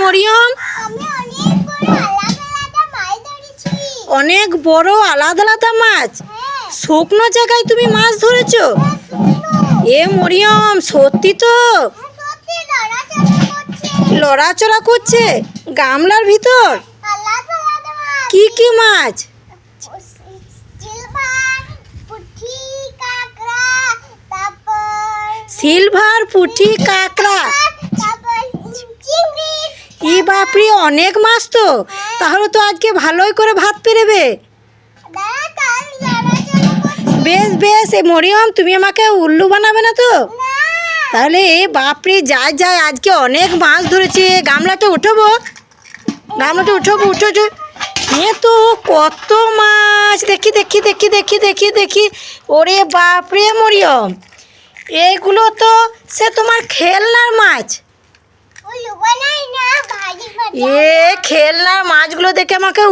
মরিয়ম? অনেক বড় আলাদা আলাদা মাছ। শুকনো জায়গায় তুমি মাছ ধরেছো? এ মরিয়ম, সত্যি তো? লড়াচড়া করছে গামলার ভিতর? কি কি মাছ? সিলভার, পুঁটি, কাঁকড়া। ই বাপরে, অনেক মাছ তো। তাহলে তো আজকে ভালোই করে ভাত পেরেবে। বেশ বেশ, এ মরিয়ম, তুমি আমাকে উল্লু বানাবে না তো? তাহলে এ বাপরে, যাই যাই, আজকে অনেক মাছ ধরেছে। গামলাটা উঠবো, গামলাটা উঠবো, উঠো। এ তো কত মাছ! দেখি দেখি দেখি দেখি দেখি দেখি। ওরে বাপরে মরিয়ম, এইগুলো তো সে তোমার খেলনার মাছ। এ খেলনার মাছগুলো দেখে আমাকে